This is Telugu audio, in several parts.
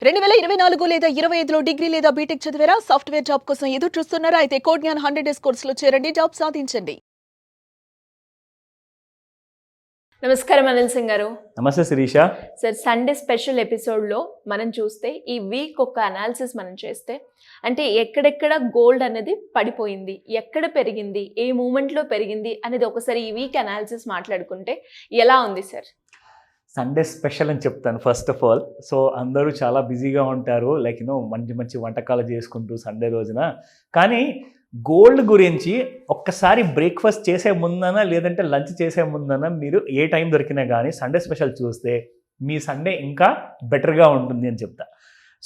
2024 లేదా 25లో డిగ్రీ లేదా బీటెక్ చదివారా? సాఫ్ట్‌వేర్ జాబ్ కోసం ఎదురు చూస్తున్నారా? అయితే కోడ్ జ్ఞాన్ 100 డేస్ కోర్సులో చేరండి, జాబ్ సాధించండి. నమస్కారం అనిల్ సింగ్ గారు. నమస్తే శిరీష. సార్, సండే స్పెషల్ ఎపిసోడ్లో మనం చూస్తే ఈ వీక్ ఒక అనాలిసిస్ మనం చేస్తే అంటే ఎక్కడెక్కడ గోల్డ్ అనేది పడిపోయింది, ఎక్కడ పెరిగింది, ఏ మూమెంట్లో పెరిగింది అనేది ఒకసారి ఈ వీక్ అనాలిసిస్ మాట్లాడుకుంటే ఎలా ఉంది సార్? సండే స్పెషల్ అని చెప్తాను ఫస్ట్ ఆఫ్ ఆల్. సో అందరూ చాలా బిజీగా ఉంటారు, లైక్ మంచి మంచి వంటకాలు చేసుకుంటూ సండే రోజున. కానీ గోల్డ్ గురించి ఒక్కసారి బ్రేక్ఫాస్ట్ చేసే ముందన లేదంటే లంచ్ చేసే ముందన మీరు ఏ టైం దొరికినా కానీ సండే స్పెషల్ చూస్తే మీ సండే ఇంకా బెటర్గా ఉంటుంది అని చెప్తా.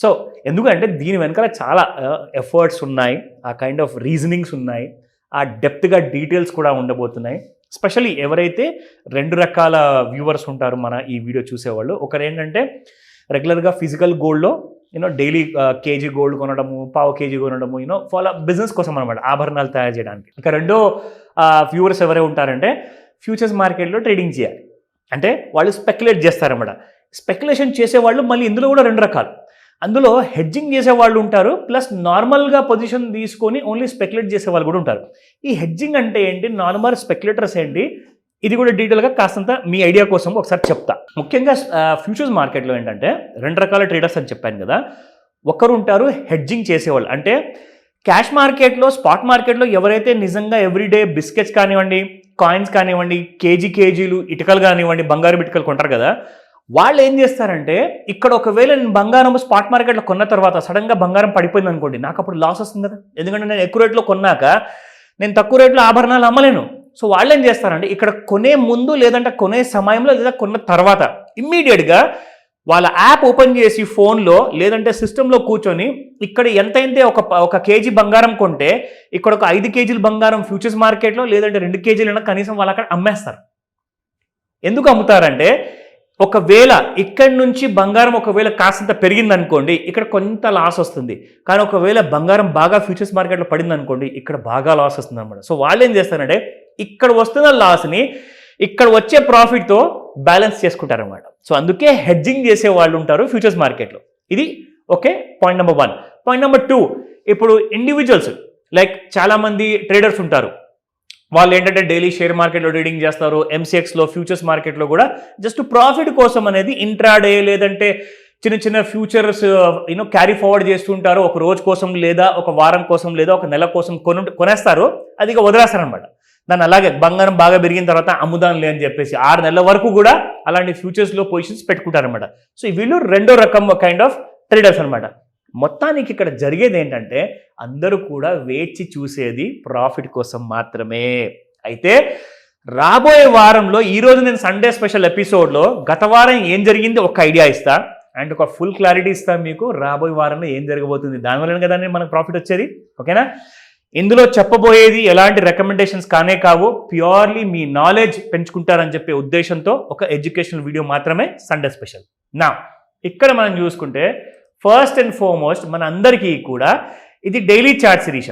సో ఎందుకంటే దీని వెనకాల చాలా ఎఫర్ట్స్ ఉన్నాయి, ఆ కైండ్ ఆఫ్ రీజనింగ్స్ ఉన్నాయి, ఆ డెప్త్గా డీటెయిల్స్ కూడా ఉండబోతున్నాయి. స్పెషల్లీ ఎవరైతే రెండు రకాల వ్యూవర్స్ ఉంటారు మన ఈ వీడియో చూసేవాళ్ళు. ఒకరు ఏంటంటే రెగ్యులర్గా ఫిజికల్ గోల్డ్లో డైలీ కేజీ గోల్డ్ కొనడము, పావు కేజీ కొనడము, ఫాలో బిజినెస్ కోసం అనమాట, ఆభరణాలు తయారు చేయడానికి. ఇక రెండో వ్యూవర్స్ ఎవరే ఉంటారంటే ఫ్యూచర్స్ మార్కెట్లో ట్రేడింగ్ చేయాలి అంటే వాళ్ళు స్పెక్యులేట్ చేస్తారన్నమాట. స్పెక్యులేషన్ చేసేవాళ్ళు మళ్ళీ ఇందులో కూడా రెండు రకాలు. అందులో హెడ్జింగ్ చేసేవాళ్ళు ఉంటారు, ప్లస్ నార్మల్గా పొజిషన్ తీసుకొని ఓన్లీ స్పెక్యులేట్ చేసేవాళ్ళు కూడా ఉంటారు. ఈ హెడ్జింగ్ అంటే ఏంటి, నార్మల్ స్పెక్యులేటర్స్ ఏంటి, ఇది కూడా డీటెయిల్గా కాస్తంత మీ ఐడియా కోసం ఒకసారి చెప్తా. ముఖ్యంగా ఫ్యూచర్స్ మార్కెట్లో ఏంటంటే రెండు రకాల ట్రేడర్స్ అని చెప్పాను కదా. ఒకరు ఉంటారు హెడ్జింగ్ చేసేవాళ్ళు, అంటే క్యాష్ మార్కెట్లో, స్పాట్ మార్కెట్లో ఎవరైతే నిజంగా ఎవ్రీడే బిస్కెట్స్ కానివ్వండి, కాయిన్స్ కానివ్వండి, కేజీలు ఇటుకలు కానివ్వండి, బంగారు ఇటుకలు కొంటారు కదా, వాళ్ళు ఏం చేస్తారంటే ఇక్కడ ఒకవేళ నేను బంగారం స్పాట్ మార్కెట్లో కొన్న తర్వాత సడన్గా బంగారం పడిపోయింది అనుకోండి, నాకు అప్పుడు లాస్ వస్తుంది కదా, ఎందుకంటే నేను ఎక్కువ రేట్లో కొన్నాక నేను తక్కువ రేట్లో ఆభరణాలు అమ్మలేను. సో వాళ్ళు ఏం చేస్తారంటే ఇక్కడ కొనే ముందు లేదంటే కొనే సమయంలో లేదా కొన్న తర్వాత ఇమ్మీడియట్గా వాళ్ళ యాప్ ఓపెన్ చేసి ఫోన్లో లేదంటే సిస్టంలో కూర్చొని ఇక్కడ ఎంతైతే ఒక కేజీ బంగారం కొంటే ఇక్కడ ఒక 5 కేజీల బంగారం ఫ్యూచర్స్ మార్కెట్లో లేదంటే 2 కేజీలైనా కనీసం వాళ్ళు అక్కడ అమ్మేస్తారు. ఎందుకు అమ్ముతారంటే ఒకవేళ ఇక్కడి నుంచి బంగారం ఒకవేళ కాస్తంత పెరిగింది అనుకోండి, ఇక్కడ కొంత లాస్ వస్తుంది. కానీ ఒకవేళ బంగారం బాగా ఫ్యూచర్స్ మార్కెట్లో పడింది అనుకోండి, ఇక్కడ బాగా లాస్ వస్తుంది అనమాట. సో వాళ్ళు ఏం చేస్తారంటే ఇక్కడ వస్తున్న లాస్ని ఇక్కడ వచ్చే ప్రాఫిట్తో బ్యాలెన్స్ చేసుకుంటారనమాట. సో అందుకే హెడ్జింగ్ చేసే వాళ్ళు ఉంటారు ఫ్యూచర్స్ మార్కెట్లో. ఇది okay, point number 1. Point number 2, ఇప్పుడు ఇండివిజువల్స్ లైక్ చాలామంది ట్రేడర్స్ ఉంటారు. వాళ్ళు ఏంటంటే డైలీ షేర్ మార్కెట్లో ట్రేడింగ్ చేస్తారు, ఎంసీఎక్స్లో ఫ్యూచర్స్ మార్కెట్లో కూడా జస్ట్ ప్రాఫిట్ కోసం అనేది ఇంట్రాడే లేదంటే చిన్న చిన్న ఫ్యూచర్స్ క్యారీ ఫార్వర్డ్ చేస్తుంటారు. ఒక రోజు కోసం లేదా ఒక వారం కోసం లేదా ఒక నెల కోసం కొనేస్తారు, అది ఇక వదిలేస్తారనమాట. దాన్ని అలాగే బంగారం బాగా పెరిగిన తర్వాత అమ్ముదాంలే అని చెప్పేసి 6 నెలల వరకు కూడా అలాంటి ఫ్యూచర్స్లో పొజిషన్స్ పెట్టుకుంటారనమాట. సో వీళ్ళు రెండో రకం కైండ్ ఆఫ్ ట్రేడర్స్ అనమాట. మొత్తానికి ఇక్కడ జరిగేది ఏంటంటే అందరూ కూడా వేచి చూసేది ప్రాఫిట్ కోసం మాత్రమే. అయితే రాబోయే వారంలో ఈరోజు నేను సండే స్పెషల్ ఎపిసోడ్లో గత వారం ఏం జరిగింది ఒక ఐడియా ఇస్తా అండ్ ఒక ఫుల్ క్లారిటీ ఇస్తాను మీకు, రాబోయే వారంలో ఏం జరగబోతుంది. దానివల్ల కదా మనకు ప్రాఫిట్ వచ్చేది, ఓకేనా. ఇందులో చెప్పబోయేది ఎలాంటి రికమెండేషన్స్ కానే కావు, ప్యూర్లీ మీ నాలెడ్జ్ పెంచుకుంటారని చెప్పే ఉద్దేశంతో ఒక ఎడ్యుకేషనల్ వీడియో మాత్రమే సండే స్పెషల్. నా ఇక్కడ మనం చూసుకుంటే ఫస్ట్ అండ్ ఫార్మోస్ట్ మన అందరికీ కూడా ఇది డైలీ చార్ట్ శిరీష,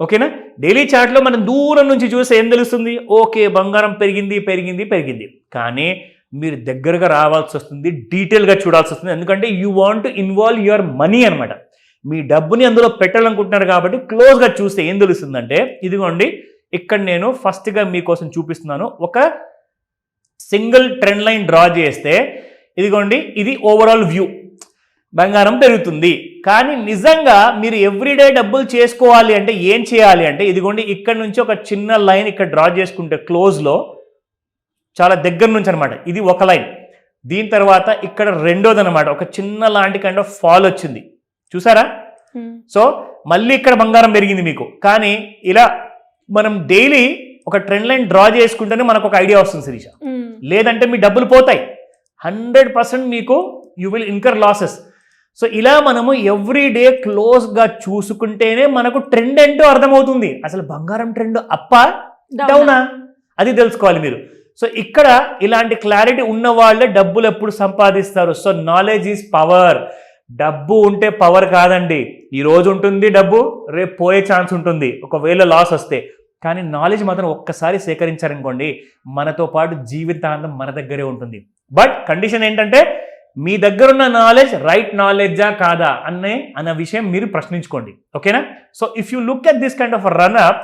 ఓకేనా. డైలీ చార్ట్లో మనం దూరం నుంచి చూస్తే ఏం తెలుస్తుంది, ఓకే బంగారం పెరిగింది. కానీ మీరు దగ్గరగా రావాల్సి వస్తుంది, డీటెయిల్గా చూడాల్సి వస్తుంది. ఎందుకంటే you want to involve your money అనమాట. మీ డబ్బుని అందులో పెట్టాలనుకుంటున్నారు కాబట్టి క్లోజ్గా చూస్తే ఏం తెలుస్తుందంటే, ఇదిగోండి ఇక్కడ నేను ఫస్ట్గా మీకోసం చూపిస్తున్నాను. ఒక సింగిల్ ట్రెండ్ లైన్ డ్రా చేస్తే ఇదిగోండి ఇది ఓవరాల్ వ్యూ, బంగారం పెరుగుతుంది. కానీ నిజంగా మీరు ఎవ్రీడే డబ్బులు చేసుకోవాలి అంటే ఏం చేయాలి అంటే ఇదిగోండి ఇక్కడ నుంచి ఒక చిన్న లైన్ ఇక్కడ డ్రా చేసుకుంటే క్లోజ్లో చాలా దగ్గర నుంచి అనమాట, ఇది ఒక లైన్. దీని తర్వాత ఇక్కడ రెండోది అనమాట, ఒక చిన్న లాంటి కైండ్ ఆఫ్ ఫాల్ వచ్చింది, చూసారా. సో మళ్ళీ ఇక్కడ బంగారం పెరిగింది మీకు. కానీ ఇలా మనం డైలీ ఒక ట్రెండ్ లైన్ డ్రా చేసుకుంటేనే మనకు ఒక ఐడియా వస్తుంది శిరీష. లేదంటే మీ డబ్బులు పోతాయి 100%, మీకు you will incur losses. So ఇలా మనము ఎవ్రీడే క్లోజ్గా చూసుకుంటేనే మనకు ట్రెండ్ ఏంటో అర్థమవుతుంది. అసలు బంగారం ట్రెండ్ అప్పా డౌనా అది తెలుసుకోవాలి మీరు. సో ఇక్కడ ఇలాంటి క్లారిటీ ఉన్న వాళ్ళే డబ్బులు ఎప్పుడు సంపాదిస్తారు. So knowledge is power. డబ్బు ఉంటే పవర్ కాదండి, ఈ రోజు ఉంటుంది డబ్బు, రేపు పోయే ఛాన్స్ ఉంటుంది ఒకవేళ లాస్ వస్తే. కానీ నాలెడ్జ్ మాత్రం ఒక్కసారి సేకరించారనుకోండి మనతో పాటు జీవితాంతం మన దగ్గరే ఉంటుంది. బట్ కండిషన్ ఏంటంటే మీ దగ్గర ఉన్న నాలెడ్జ్ రైట్ నాలెడ్జా కాదా అన్న విషయం మీరు ప్రశ్నించుకోండి. ఓకేనా? So if you look at this kind of run-up,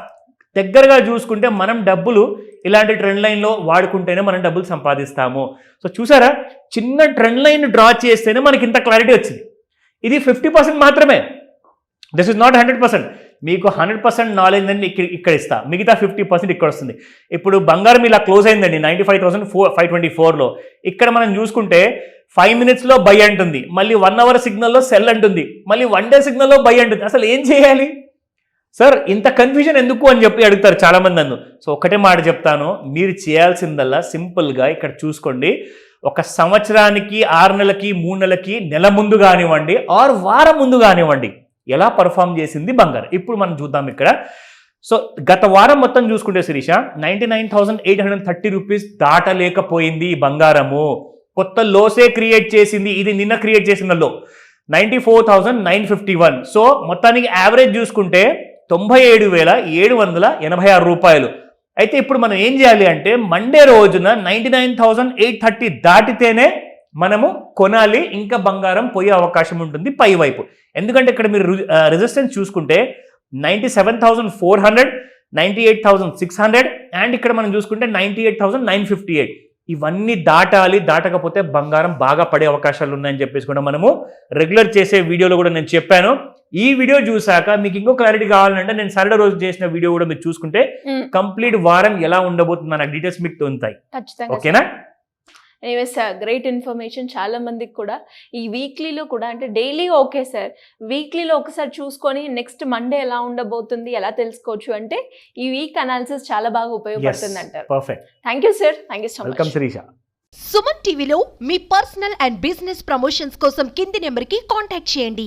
దగ్గరగా చూసుకుంటే మనం డబ్బులు ఇలాంటి ట్రెండ్ లైన్లో వాడుకుంటేనే మనం డబ్బులు సంపాదిస్తాము. సో చూసారా, చిన్న ట్రెండ్ లైన్ డ్రా చేస్తేనే మనకి ఇంత క్లారిటీ వచ్చింది. ఇది 50% మాత్రమే. This is not 100%. మీకు 100% నాలెడ్జ్ అని ఇక్కడ ఇస్తా, మిగతా 50% ఇక్కడ వస్తుంది. ఇప్పుడు బంగారం ఇలా క్లోజ్ అయిందండి 95,524లో. ఇక్కడ మనం చూసుకుంటే 5 minutesలో బై అంటుంది, మళ్ళీ 1 hour సిగ్నల్లో సెల్ అంటుంది, మళ్ళీ 1 day సిగ్నల్లో బై అంటుంది. అసలు ఏం చేయాలి సార్, ఇంత కన్ఫ్యూజన్ ఎందుకు అని చెప్పి అడుగుతారు చాలామంది నన్ను. సో ఒకటే మాట చెప్తాను, మీరు చేయాల్సిందల్లా సింపుల్గా ఇక్కడ చూసుకోండి. ఒక సంవత్సరానికి 6 నెలలకి 3 నెలలకి నెల ముందు కానివ్వండి ఆర్ వారం ముందు కానివ్వండి ఎలా పర్ఫామ్ చేసింది బంగారం. ఇప్పుడు మనం చూద్దాం ఇక్కడ. సో గత వారం మొత్తం చూసుకుంటే శిరీష 99,830 రూపీస్ దాటలేకపోయింది ఈ బంగారము. కొత్త లోసే క్రియేట్ చేసింది. ఇది నిన్న క్రియేట్ చేసిన లో 94,951. సో మొత్తానికి యావరేజ్ చూసుకుంటే 97,786 రూపాయలు. అయితే ఇప్పుడు మనం ఏం చేయాలి అంటే మండే రోజున 99,830 దాటితేనే మనము కొనాలి, ఇంకా బంగారం పోయే అవకాశం ఉంటుంది పై వైపు. ఎందుకంటే ఇక్కడ మీరు రెసిస్టెన్స్ చూసుకుంటే 97,400, 98,600 అండ్ ఇక్కడ మనం చూసుకుంటే 98,958. ఇవన్నీ దాటాలి. దాటకపోతే బంగారం బాగా పడే అవకాశాలు ఉన్నాయని చెప్పేసి కూడా మనము రెగ్యులర్ చేసే వీడియోలో కూడా నేను చెప్పాను. ఈ వీడియో చూసాక మీకు ఇంకో క్లారిటీ కావాలంటే నేను సాటర్డే రోజు చేసిన వీడియో కూడా మీరు చూసుకుంటే కంప్లీట్ వారం ఎలా ఉండబోతుంది నాకు డీటెయిల్స్ మీకు ఉంటాయి. ఓకేనా? Anyways sir, great information. చాలా మందికి కూడా ఈ వీక్లీలో కూడా, అంటే డైలీ ఓకే సార్, వీక్లీలో ఒకసారి చూసుకొని నెక్స్ట్ మండే ఎలా ఉండబోతుంది ఎలా తెలుసుకోవచ్చు అంటే ఈ వీక్ అనాలిసిస్ చాలా బాగా ఉపయోగపడుతుంది అంటారు. Perfect. Thank you sir. Thank you so much. Welcome Sirisha. Suman టీవీలో మీ పర్సనల్ అండ్ బిజినెస్ ప్రమోషన్స్ కోసం కింది నెంబర్కి కాంటాక్ట్ చేయండి.